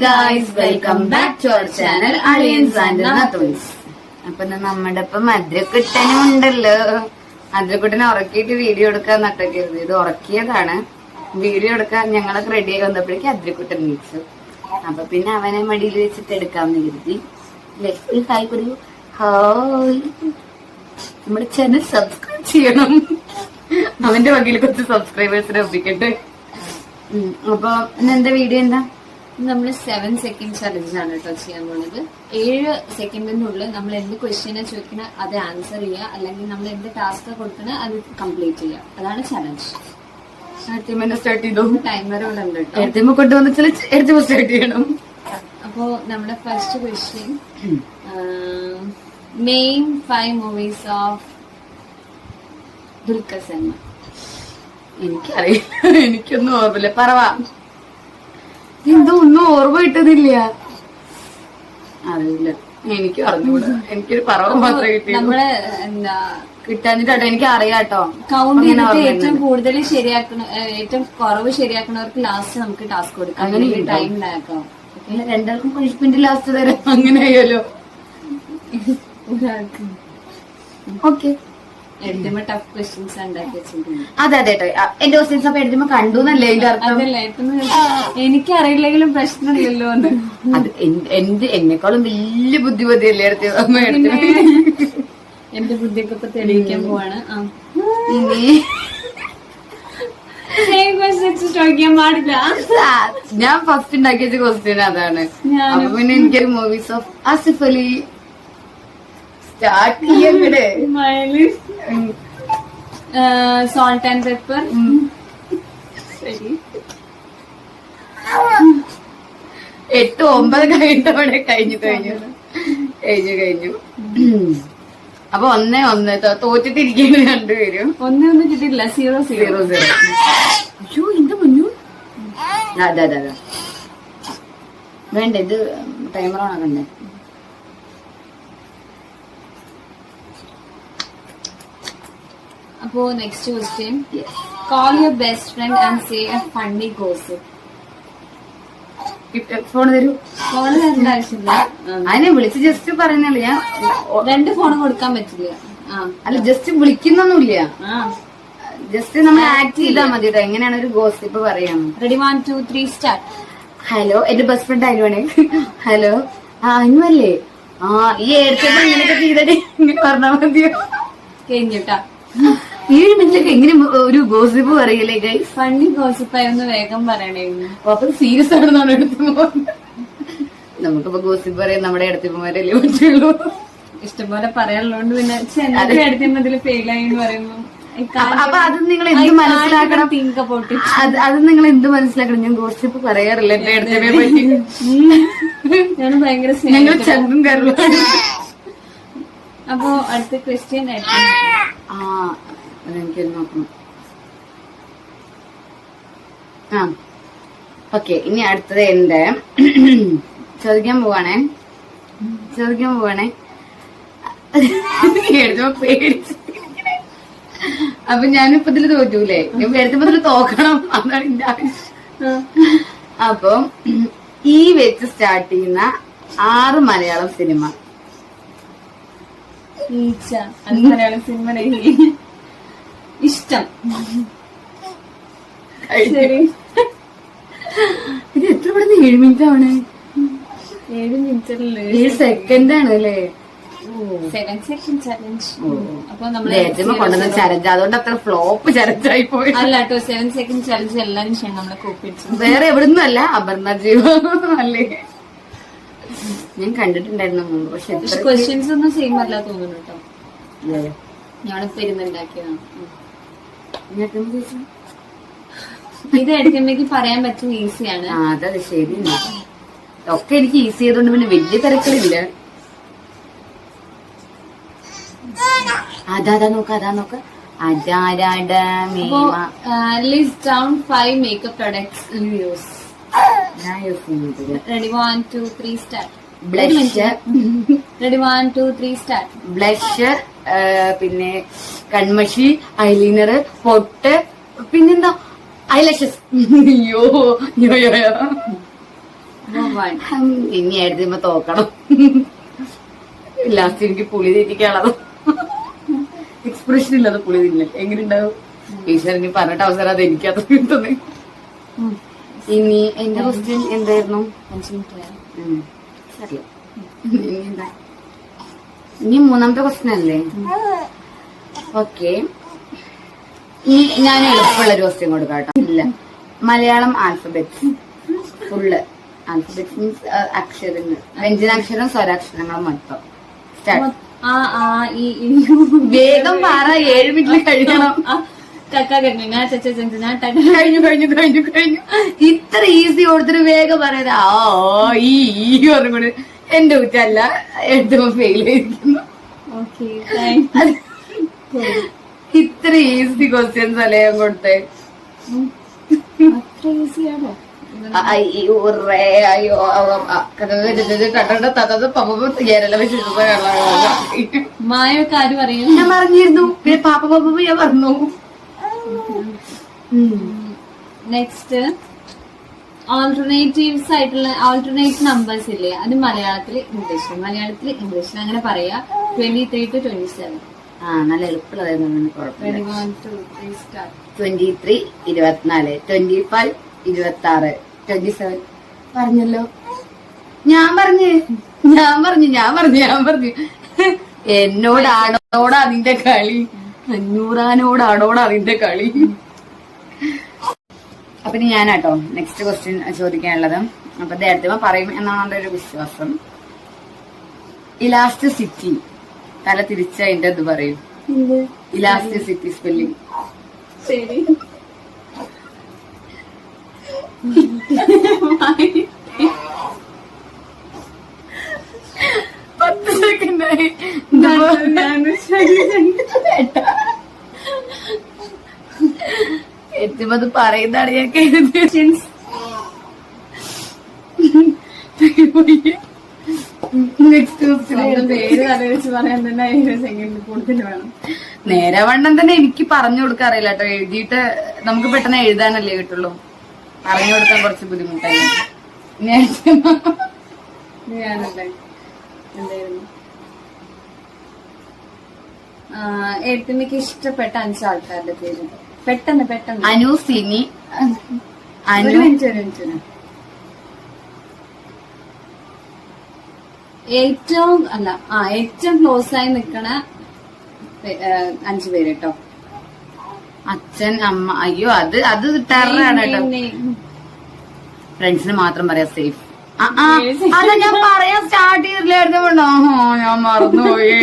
Guys, welcome back to our channel Aliyans and Nathoons. അപ്പൊ നമ്മുടെ ഇപ്പൊ മധുരക്കുട്ടനും ഉണ്ടല്ലോ. മധുരക്കുട്ടനെ ഉറക്കിയിട്ട് വീഡിയോ എടുക്കാൻ നട്ടക്കരുത്. ഇത് ഉറക്കിയതാണ്. വീഡിയോ എടുക്കാൻ ഞങ്ങളൊക്കെ റെഡി ആയി വന്നപ്പോഴേക്കും മധുരക്കുട്ടൻ വിളിച്ചു. അപ്പൊ പിന്നെ അവനെ മടിയിൽ വെച്ചിട്ട് എടുക്കാമെന്ന് കരുതി. ഒരു ഹായ് പറയൂ. ഹായ്. നമ്മുടെ ചാനൽ സബ്സ്ക്രൈബ് ചെയ്യണം. അവന്റെ വകയിൽ കുറച്ച് സബ്സ്ക്രൈബേഴ്സിനെ ഒപ്പിക്കട്ടെ. അപ്പൊ ഇന്നെന്താ വീഡിയോ എന്താ? നമ്മള് 7 സെക്കൻഡ് ചലഞ്ച് ആണ് കേട്ടോ ചെയ്യാൻ പോകുന്നത്. 7 സെക്കൻഡിനുള്ളിൽ നമ്മൾ എന്ത് ക്വസ്റ്റ്യനെ ചോദിക്കണ അത് ആൻസർ ചെയ്യുക, അല്ലെങ്കിൽ നമ്മൾ എന്ത് ടാസ്ക് കൊടുക്കണ അത് കംപ്ലീറ്റ് ചെയ്യുക. അതാണ് ചലഞ്ച്. സ്റ്റാർട്ട് ചെയ്തു. ടൈമർ ഇവിടെ ഉണ്ട് കേട്ടോ. എടുത്തുമ്പോ കൊണ്ടുവന്ന് സ്റ്റാർട്ട് ചെയ്യണം. അപ്പോ നമ്മുടെ first question, main 5 movies of Dulquer Salman. എനിക്കറിയില്ല, എനിക്കൊന്നും ഓർമ്മയില്ല. പറവാ. എന്തോ ഒന്നും ഓർമ്മ കിട്ടുന്നില്ല. അറിയില്ല, എനിക്ക് അറിഞ്ഞൂടാ. എനിക്കൊരു പറവ മാത്രമേ കിട്ടിയുള്ളൂ. നമ്മള് എന്താ കിട്ടാഞ്ഞിട്ടോ. എനിക്ക് അറിയാട്ടോ. കൗണ്ട് ചെയ്തിട്ട് ഏറ്റവും കൂടുതൽ ശരിയാക്കണ, ഏറ്റവും കുറവ് ശരിയാക്കണവർക്ക് ലാസ്റ്റ് നമുക്ക് ടാസ്ക് കൊടുക്കാം. അങ്ങനെ ടൈം ലാക്കാം. രണ്ടാൾക്കും പണിഷ്മെന്റ് ലാസ്റ്റ് തരാം. അങ്ങനെ ആയാലോ? ഒരാൾക്ക് ഓക്കെ. എഴുതുമ്പോ ടഫ് ക്വസ്റ്റ്യൻസ് ഉണ്ടാക്കി വെച്ചിട്ടുണ്ട്. അതെ അതെ കേട്ടോ. എന്റെ ക്വസ്റ്റ്യൻസ് അപ്പൊ എഴുതുമ്പോ കണ്ടു എന്നല്ലേ അതിന്റെ അർത്ഥം? അതല്ല, എനിക്കറിയില്ലെങ്കിലും പ്രശ്നമില്ലല്ലോ എന്ന്. അത് എന്നെക്കാളും വലിയ ബുദ്ധിമതിയല്ലേ എടുത്ത് എന്റെ ബുദ്ധിയൊക്കെ ഇപ്പൊ തെളിയിക്കാൻ പോവാണ്. ഇനി ചോദിക്കാൻ പാടില്ല. ഞാൻ ഫസ്റ്റ് ഉണ്ടാക്കിയ ക്വസ്റ്റ്യൻ അതാണ്. അപ്പൊ പിന്നെ എനിക്കൊരു movies of Asif Ali start ചെയ്യണ്ടേ? Salt and pepper. ശരി, 8, 9 കഴിഞ്ഞിട്ടവിടെ കഴിഞ്ഞു. അപ്പൊ 1-1 തോറ്റിട്ടിരിക്കുന്നു രണ്ടുപേരും. 1 കിട്ടിയില്ല. 0-0. അയ്യോ, എന്താ മുന്നു? അതെ വേണ്ട, ഇത് ടൈമർ ഓണാക്കണ്ടേ? അപ്പോ next question, call your best friend and say A funny gossip. Phone തരൂ. ഫോണ് തരേണ്ട ആവശ്യമില്ല. അതിനെ വിളിച്ച് ജസ്റ്റ് പറയുന്നില്ല. ഞാൻ 2 ഫോൺ കൊടുക്കാൻ പറ്റില്ല. അല്ല, ജസ്റ്റ് വിളിക്കുന്നൊന്നുമില്ല. ജസ്റ്റ് നമ്മൾ ആക്ട് ചെയ്താൽ മതി കേട്ടോ. എങ്ങനെയാണ് ഒരു ഗോസിപ്പ് പറയാം? Ready, 1, 2, 3 start. ഹലോ, എന്റെ ബെസ്റ്റ് ഫ്രണ്ട് അനുവാണ്. ഹലോ, അനുവല്ലേ? ഈ എടുത്തപ്പോ ഇങ്ങനെയൊക്കെ ചെയ്തേ, ഇങ്ങനെ പറഞ്ഞാൽ മതിയോ? കഴിഞ്ഞിട്ടാ 7 മിനിറ്റിലൊക്കെ എങ്ങനെ ഒരു ഗോസിപ്പ് പറയല്ലേ ഗൈസ്? ഫണ്ണി ഗോസിപ്പായിരുന്നു, വേഗം പറയണേന്ന്. അപ്പൊ സീരിയസ് ആണെന്നാണ് എടുത്തുമ്പോ. നമുക്കിപ്പോ ഗോസിപ്പ് പറയാൻ നമ്മുടെ എടുത്തുമാരല്ലേ പറ്റുള്ളൂ. ഇഷ്ടംപോലെ പറയാനുള്ളതുകൊണ്ട് പിന്നെ എടുത്തുമ്പോ ഇതിൽ ഫെയിലായി എന്ന് പറയുമ്പോ അപ്പൊ അത് നിങ്ങൾ എന്ത് മനസ്സിലാക്കണം? അത് നിങ്ങൾ എന്ത് മനസ്സിലാക്കണം? ഞാൻ ഗോസിപ്പ് പറയാറില്ല എന്റെ അടുത്തിനെ പറ്റി. ഞാൻ ഭയങ്കര ഞങ്ങൾ ചങ്കും കയറുള്ളൂ. അപ്പൊ അടുത്ത ക്വസ്റ്റ്യൻ അതെനിക്ക് നോക്കണം. ഓക്കെ, ഇനി അടുത്തത് എന്റെ ചോദിക്കാൻ പോവാണേ. എഴുതുമ്പോ പേടിച്ച്. അപ്പൊ ഞാനിപ്പോ ഇതില് തോറ്റൂലേ? ഞാൻ എഴുതുമ്പോ ഇതില് തോക്കണം. അതാണ് എന്റെ ആവശ്യം. അപ്പൊ ഈ വെച്ച് സ്റ്റാർട്ട് ചെയ്യുന്ന 6 മലയാളം സിനിമ. മലയാളം സിനിമ ഇഷ്ടം. ഇത് എത്ര പെടുന്ന 7 മിനിറ്റ് ആണ്? 7 മിനിറ്റല്ലേ? 7 സെക്കൻഡ് ആണ് അല്ലേ? 7 സെക്കൻഡ് ചലഞ്ച്. അപ്പൊ നമ്മള് കൊണ്ടുവന്ന ചലഞ്ച്, അതുകൊണ്ട് അത്ര ഫ്ലോപ്പ് ചലഞ്ചായി പോയി. അല്ല കേട്ടോ, 7 സെക്കൻഡ് ചലഞ്ച് എല്ലാരും ചെയ്യണം. നമ്മളെ കോപ്പി വേറെ എവിടുന്നും അല്ല, അപർണ ജീവ അല്ലേ? ഞാൻ കണ്ടിട്ടുണ്ടായിരുന്നു മുമ്പ്. പക്ഷെ ക്വസ്റ്റ്യൻസ് ഒന്നും സെയിം അല്ല തോന്നുന്നു കേട്ടോ. ഞാനിപ്പോ ഇരുന്നുണ്ടാക്കിയതാണ്. ഇത് എടുക്കുമ്പോഴേക്ക് പറയാൻ പറ്റും, ഈസിയാണ്. അതെ, ശരി. ഒക്കെ എനിക്ക് ഈസി ആയതുകൊണ്ട് പിന്നെ വലിയ തിരക്കിലില്ല. അതാ നോക്ക അതാരാടാ? List down 5 makeup products you use. Ready, 1, 2, 3 start. Blush. Ready, 1, 2, 3 start. Blush, പിന്നെ കൺമഷി, ഐലൈനർ, പൊട്ട്, പിന്നെന്താ ഐലാഷസ്. അയ്യോ ഇനി എഴുതുമ്പോ തോക്കണം. ലാസ്റ്റ് എനിക്ക് പുളി തിരിക്കാനുള്ളത് എക്സ്പ്രഷൻ ഇല്ലാതെ പുളി തിന്നില്ല എങ്ങനെ ഉണ്ടാവും? ടീച്ചറിന് പറഞ്ഞിട്ട് അവസരം അത് എനിക്കത് കിട്ടുന്നത്. ഇനി എന്റെ ക്വസ്റ്റ്യൻ എന്തായിരുന്നു? ഇനി മൂന്നാമത്തെ ക്വസ്റ്റ്യൻ അല്ലേ? ഓക്കെ, ഇനി ഞാൻ എളുപ്പമുള്ളൊരു ക്വസ്റ്റ്യൻ കൊടുക്കാം കേട്ടോ. ഇല്ല, Malayalam alphabets full. Alphabets means അക്ഷരങ്ങൾ, വ്യഞ്ജനാക്ഷരം സ്വരാക്ഷരങ്ങളും മൊത്തം. സ്റ്റാർട്ട്. വേഗം പറ, 7 മിനിറ്റിൽ കഴിയണം. കഴിഞ്ഞു. ഇത്ര ഈസി കൊടുത്തിട്ട് വേഗം പറയാ. പറഞ്ഞുകൊണ്ട് എന്റെ കുറ്റല്ല, എഴുതുമ്പോ ഫെയിൽ ആയിരിക്കുന്നു. ഇത്ര ഈസി ക്വസ്റ്റ്യൻസ് അല്ലേ ഞാൻ കൊടുത്തേ? മായൊക്കെ ആര് പറയും? ഞാൻ പറഞ്ഞിരുന്നു. പിന്നെ പാപ്പ പാപ്പ ഞാൻ പറഞ്ഞു. നെക്സ്റ്റ് ഓൾട്ടർനേറ്റീവ്സ് ആയിട്ടുള്ള ഓൾട്ടർനേറ്റ് നമ്പേഴ്സ് ഇല്ലേ, അത് മലയാളത്തില് ഇംഗ്ലീഷിൽ അങ്ങനെ പറയാ. 23 to 27. നല്ല എളുപ്പമുള്ളതായിരുന്നു. 23 24, 25 26, 27 പറഞ്ഞല്ലോ. ഞാൻ പറഞ്ഞു. എന്നോടാണോടാ നിന്റെ കളി? 500 നിന്റെ കളി. അപ്പൊ ഇനി ഞാനാട്ടോ നെക്സ്റ്റ് ക്വസ്റ്റ്യൻ ചോദിക്കാനുള്ളത്. അപ്പൊ നേരത്തെ പറയും എന്നാണ് ഒരു വിശ്വാസം. ഇലാസ്റ്റിസിറ്റി തല തിരിച്ച അതിന്റെ ഇത് പറയും. Elasticity spelling. ശരി. 10 സെക്കൻഡായി. എത്തുമ്പോ അത് പറയുന്നതാണ് ഞാൻ കരുതി. നേരവണ്ണം തന്നെ എനിക്ക് പറഞ്ഞു കൊടുക്കാൻ അറിയില്ല കേട്ടോ. എഴുതിയിട്ട് നമുക്ക് പെട്ടെന്ന് എഴുതാനല്ലേ കിട്ടുള്ളൂ. പറഞ്ഞു കൊടുക്കാൻ കുറച്ച് ബുദ്ധിമുട്ടായി. എഴുത്തുമ്മക്ക് ഇഷ്ടപ്പെട്ട 5 ആൾക്കാരുടെ പേര് പെട്ടെന്ന്. അനു, സിനി, ഏറ്റവും ക്ലോസ് ആയി നിക്കണ 5 പേര് കേട്ടോ. അച്ഛൻ, അമ്മ. അയ്യോ, അത് ടെററാണ് കേട്ടോ. ഫ്രണ്ട്സിന് മാത്രം പറയാ സേഫ്. അല്ല, ഞാൻ പറയാൻ സ്റ്റാർട്ട് ചെയ്തില്ലായിരുന്നു. ഞാൻ മറന്നുപോയി.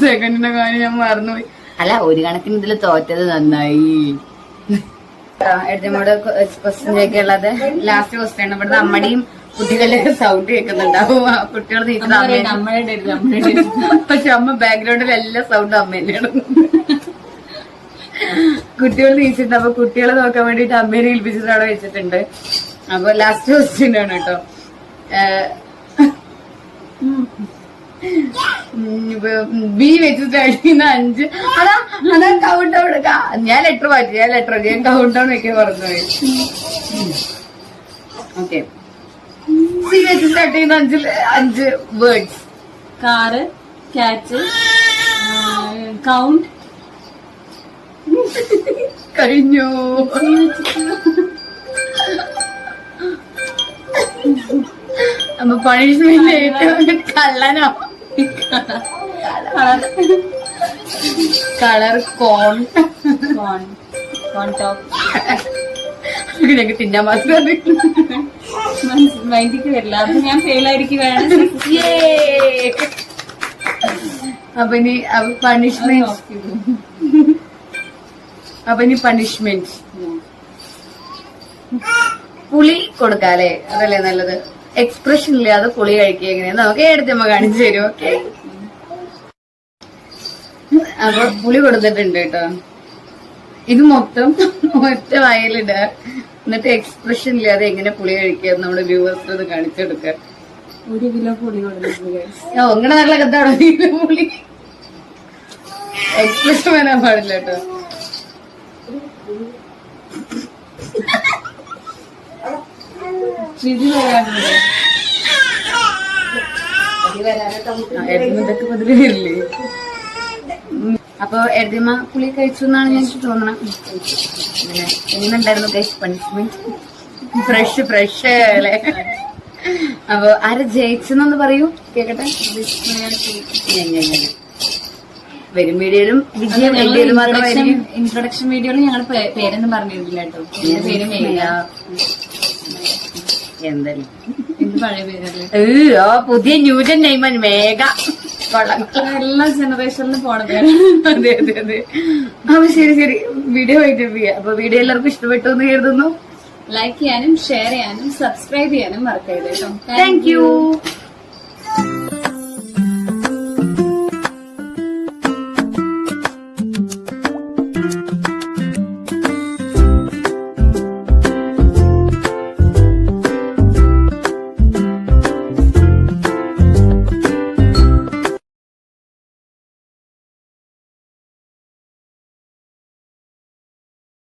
സെക്കൻഡിന്റെ കാര്യം ഞാൻ മറന്നുപോയി. അല്ല, ഒരു കണക്കിന് ഇതിൽ തോറ്റത് നന്നായി. എഴുതുമ്പോട് ക്വസ്റ്റ്യൻ ചോദിക്കാനുള്ളത് ലാസ്റ്റ് ക്വസ്റ്റ്യൻ ആണ്. ഇവിടുന്ന് അമ്മയുടെയും കുട്ടികളുടെ സൗണ്ട് കേൾക്കുന്നുണ്ടാവും. കുട്ടികൾ പക്ഷെ അമ്മ ബാക്ക്ഗ്രൗണ്ടിൽ എല്ലാ സൗണ്ടും അമ്മ തന്നെയാണ്. കുട്ടികൾ നീച്ചിട്ടുണ്ട്. അപ്പൊ കുട്ടികളെ നോക്കാൻ വേണ്ടിട്ട് അമ്മേനെ ഏൽപ്പിച്ചിട്ട് അവിടെ വെച്ചിട്ടുണ്ട്. അപ്പൊ ലാസ്റ്റ് ക്വസ്റ്റ്യൻ ആണ് കേട്ടോ. ബി വെച്ചിട്ട് അടിക്കുന്ന 5. അതാ കൗണ്ട് ഡൗൺ. ഞാൻ ലെറ്റർ മാറ്റി. ഞാൻ കൗണ്ട് ഡൗൺ വെക്കാൻ പറഞ്ഞുപോയി. ഓക്കെ, സി വെച്ച് സ്റ്റാർട്ട് ചെയ്യുന്ന 5 വേർഡ്സ്. Car, cat, count. കഴിഞ്ഞു. അപ്പൊ പണിഷ്മെന്റ് ഏറ്റവും കള്ളനോ? കളർ കോൺ ടോപ്പ്. ഞങ്ങൾക്ക് തിന്നാൻ മാത്രം മൈൻഡിക്ക് വരില്ല. അപ്പൊ ഞാൻ ഫെയിൽ ആയിരിക്കും. അപ്പൊ ഇനി പണിഷ്മെന്റ് പുളി കൊടുക്കാല്ലേ? അതല്ലേ നല്ലത്. എക്സ്പ്രഷൻ ഇല്ലാതെ പുളി കഴിക്കുക എങ്ങനെയാ നമുക്ക് എടുത്തമ്മ കാണിച്ചു തരും. ഓക്കെ, അപ്പൊ പുളി കൊടുത്തിട്ടുണ്ട് കേട്ടോ. ഇത് മൊത്തം ഒറ്റ വായിലിടുക. എന്നിട്ട് എക്സ്പ്രഷൻ ഇല്ലാതെ എങ്ങനെ പുളി കഴിക്കുക നമ്മുടെ വ്യൂവേഴ്സിന് അത് കാണിച്ചു കൊടുക്കുക. 1 കിലോ പുളി കൊടുത്തിട്ടുണ്ട്. നിങ്ങളുടെ നാട്ടിലൊക്കെ എന്താണോ പുളി? എക്സ്പ്രഷൻ വരാൻ പാടില്ല കേട്ടോ. എഴുതുന്നതൊക്കെ മുതല് വരില്ലേ. അപ്പൊ എഴുതിയമ്മ പുളി കഴിച്ചു എന്നാണ് എനിക്ക് തോന്നണം. എങ്ങനെയുണ്ടായിരുന്നു ഗൈസ് പണിഷ്മെന്റ്? ഫ്രഷ് അല്ലേ? അപ്പൊ ആര് ജയിച്ചെന്നൊന്ന് പറയൂ, കേക്കട്ടെ. വരും വീഡിയോയിലും വിജയം എഴുതിയത് മാത്രമായിരിക്കും. ഇൻട്രൊഡക്ഷൻ വീഡിയോയിൽ ഞങ്ങൾ പേരൊന്നും പറഞ്ഞിരുന്നില്ല കേട്ടോ. എന്റെ പേര് മേഘ. എന്തായാലും എന്റെ പഴയ പേരല്ലേ. പുതിയ ന്യൂജൻ നെയ്മൻ മേഘ. എല്ലാ ജനറേഷനിലും പോണ പേര്. അതെ അതെ അതെ. അപ്പൊ ശരി വീഡിയോ വൈൻഡപ്പ് ചെയ്യാം. അപ്പൊ വീഡിയോ എല്ലാവർക്കും ഇഷ്ടപ്പെട്ടു എന്ന് കരുതുന്നു. ലൈക്ക് ചെയ്യാനും ഷെയർ ചെയ്യാനും സബ്സ്ക്രൈബ് ചെയ്യാനും മറക്കരുത് കേട്ടോ. Thank you.